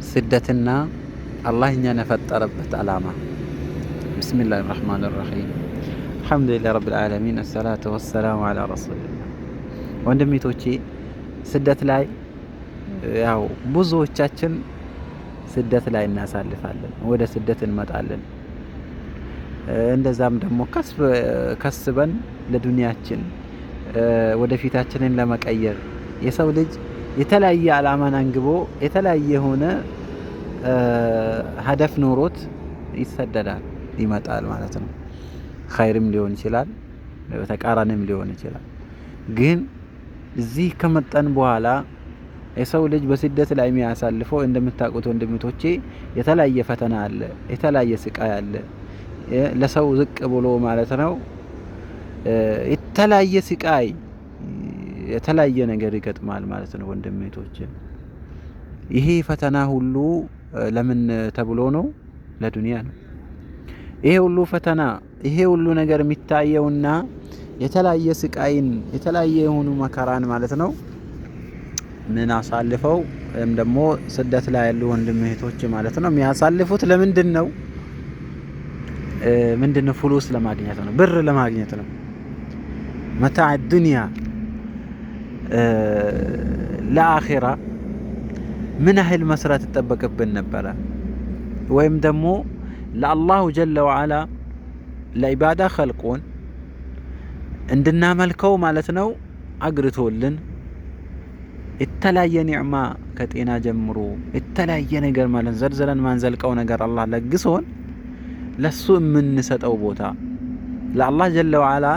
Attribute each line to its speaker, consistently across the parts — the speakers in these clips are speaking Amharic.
Speaker 1: ስደትና አላህ እኛን የፈጠረበት ዓላማ። ቢስሚላሂ ረህማን ረሂም አልሐምዱሊላህ ረብል ዓለሚን አሰላቱ ወሰላሙ አላ ረሱሊላህ። ወንድሜቶቼ ስደት ላይ ያው ብዙዎቻችን ስደት ላይ እናሳልፋለን፣ ወደ ስደት እንመጣለን። እንደዛም ደግሞ ከስበን ለዱንያችን ወደፊታችንን ለመቀየር የሰው ልጅ የተለያየ ዓላማን አንግቦ የተለያየ የሆነ ሀደፍ ኖሮት ይሰደዳል፣ ይመጣል ማለት ነው። ኸይርም ሊሆን ይችላል፣ ተቃራኒም ሊሆን ይችላል። ግን እዚህ ከመጣን በኋላ የሰው ልጅ በስደት ላይ የሚያሳልፈው እንደምታውቁት ወንድሞቼ የተለያየ ፈተና አለ፣ የተለያየ ስቃይ አለ። ለሰው ዝቅ ብሎ ማለት ነው የተለያየ ስቃይ የተለያየ ነገር ይገጥማል ማለት ነው ወንድሞቼ። ይሄ ፈተና ሁሉ ለምን ተብሎ ነው? ለዱንያ ነው። ይሄ ሁሉ ፈተና ይሄ ሁሉ ነገር የሚታየውና የተለያየ ስቃይን የተለያየ የሆኑ መከራን ማለት ነው ምን አሳልፈው ወይም ደግሞ ስደት ላይ ያሉ ወንድሞቼ ማለት ነው የሚያሳልፉት ለምንድን ነው? ምንድነው? ፍሉስ ለማግኘት ነው፣ ብር ለማግኘት ነው። መታዕ ዱንያ ለአኺራ ምን ያህል መስራት ይጠበቅብን ነበረ? ወይም ደግሞ ለአላሁ ጀለ ወዐላ ለኢባዳ ኸልቆን እንድናመልከው ማለት ነው አግርቶልን የተለያየ ኒዕማ ከጤና ጀምሮ የተለያየ ነገር ማለት ዘርዝረን ማንዘልቀው ነገር አላህ ለግሶን ለሱ የምንሰጠው ቦታ ለአላህ ጀለ ወዐላ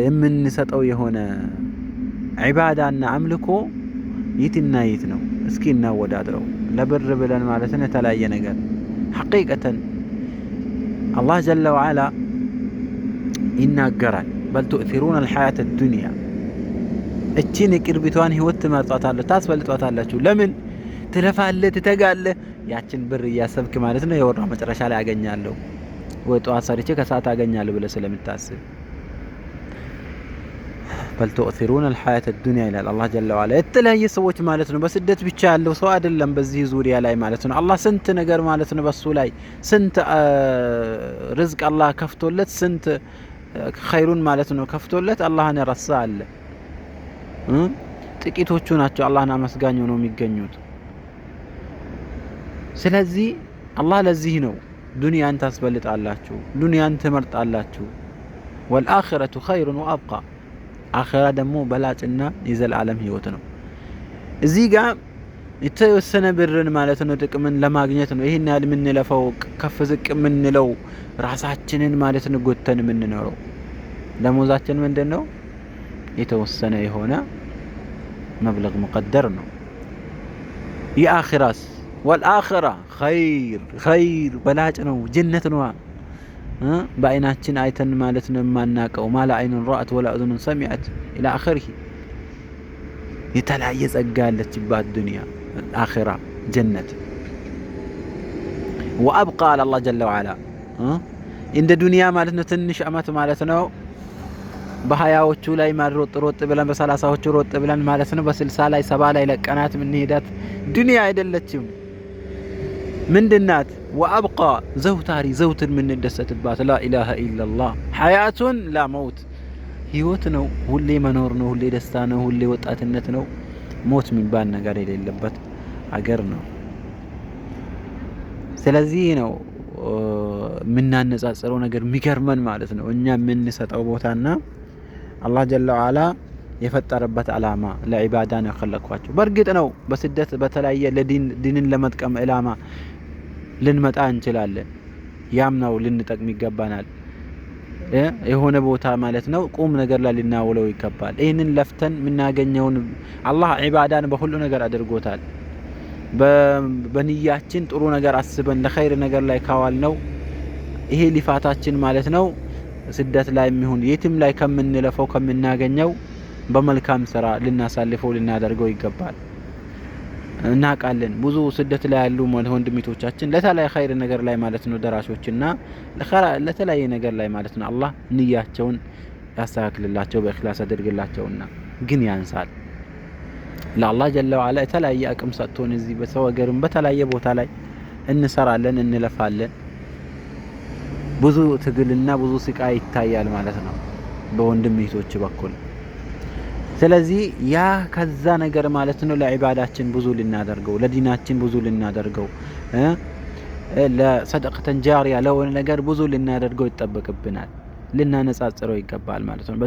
Speaker 1: የምንሰጠው የሆነ ዒባዳና አምልኮ የትና የት ነው? እስኪ እናወዳድረው። ለብር ብለን ማለት ነው የተለያየ ነገር ሐቂቀተን አላህ ጀለ ወዐላ ይናገራል። በል ቱእሲሩነ አልሐያተ ዱንያ፣ እቺን የቅርቢቷን ህይወት ትመርጧታላችሁ፣ ታስበልጧታላችሁ። ለምን? ትለፋለህ፣ ትተጋለህ። ያችን ብር እያሰብክ ማለት ነው የወራ መጨረሻ ላይ አገኛለሁ ወይ ጠዋት ሰርቼ ከሰዓት አገኛለሁ ብለህ ስለምታስብ በል ቱእሲሩነ አልሐያተ ዱንያ ይላል አላህ ጀለ ወዐላ። የተለያየ ሰዎች ማለት ነው በስደት ብቻ ያለው ሰው አይደለም በዚህ ዙሪያ ላይ ማለት ነው አላህ ስንት ነገር ማለት ነው በሱ ላይ ስንት ርዝቅ አላህ ከፍቶለት ስንት ኸይሩን ማለት ነው ከፍቶለት አላህን ረሳ አለ። ጥቂቶቹ ናቸው አላህን አመስጋኝ ሆነው የሚገኙት። ስለዚህ አላህ ለዚህ ነው ዱንያን ታስበልጣላችሁ፣ ዱንያን ትመርጣላችሁ። ወልአኺረቱ ኸይሩን ወአብቃ፣ አኺራ ደግሞ በላጭና የዘላለም ህይወት ነው። እዚህ ጋር የተወሰነ ብርን ማለት ነው ጥቅምን ለማግኘት ነው ይሄን ያህል የምንለፈው ከፍ ዝቅ የምንለው ራሳችንን ማለት ነው ጎተን የምንኖረው። ደሞዛችን ምንድነው? የተወሰነ የሆነ መብለግ ሙቀደር ነው። የአኺራስ ወልአኺራ ኸይር በላጭ ነው፣ ጀነት ነው። በአይናችን አይተን ማለት ነው የማናቀው ማላ አይኑን ረአት ወላ እዝኑን ሰሚዐት ኢላ አኺሪህ የተለያየ ጸጋ ያለችባት ዱንያ አኺራ ጀነት። ወአብቃ አላህ ጀለ ወዐላ እንደ ዱንያ ማለት ነው ትንሽ አመት ማለት ነው በሀያዎቹ ላይ ሮጥ ብለን በሰላሳዎቹ ሮጥ ብለን ማለት ነው በስልሳ ላይ ሰባ ላይ ለቀናት ምንሄዳት ዱንያ አይደለችም። ምንድናት? ወአብቃ ዘውታሪ ዘውትን ምንደሰትባት ላኢላሃ ኢለላህ ሐያቱን ላ መውት ህይወት ነው፣ ሁሌ መኖር ነው፣ ሁሌ ደስታ ነው፣ ሁሌ ወጣትነት ነው። ሞት የሚባል ነገር የሌለበት አገር ነው። ስለዚህ ነው የምናነጻጽረው ነገር የሚገርመን ማለት ነው እኛ የምንሰጠው ቦታና አላህ ጀለ ወዐላ የፈጠረበት ዓላማ ለዒባዳ ነው የኸለቅኳቸው። በእርግጥ ነው በስደት በተለያየ ዲንን ለመጥቀም ዓላማ ልንመጣ እንችላለን። ያም ነው ልንጠቅም ይገባናል። የሆነ ቦታ ማለት ነው ቁም ነገር ላይ ልናውለው ይገባል። ይህንን ለፍተን የምናገኘውን አላህ ዒባዳን በሁሉ ነገር አድርጎታል። በንያችን ጥሩ ነገር አስበን ለኸይር ነገር ላይ ካዋል ነው ይሄ ሊፋታችን ማለት ነው ስደት ላይ የሚሆን የትም ላይ ከምንለፈው ከምናገኘው በመልካም ስራ ልናሳልፈው ልናደርገው ይገባል። እናውቃለን ብዙ ስደት ላይ ያሉ ወንድሞቻችን ለተለያየ ኸይር ነገር ላይ ማለት ነው ደራሾችና ለተለያየ ነገር ላይ ማለት ነው አላህ ንያቸውን ያስተካክልላቸው በእኽላስ አድርግላቸውና ግን ያንሳል። ለአላህ ጀለ ወዐላ የተለያየ አቅም ሰጥቶን እዚህ በሰው ሀገርም በተለያየ ቦታ ላይ እንሰራለን እንለፋለን። ብዙ ትግልና ብዙ ስቃይ ይታያል ማለት ነው በወንድም እህቶች በኩል። ስለዚህ ያ ከዛ ነገር ማለት ነው ለዒባዳችን ብዙ ልናደርገው፣ ለዲናችን ብዙ ልናደርገው፣ ለሰደቀተን ጃሪያ ለሆነ ነገር ብዙ ልናደርገው ይጠበቅብናል፣ ልናነጻጽረው ይገባል ማለት ነው።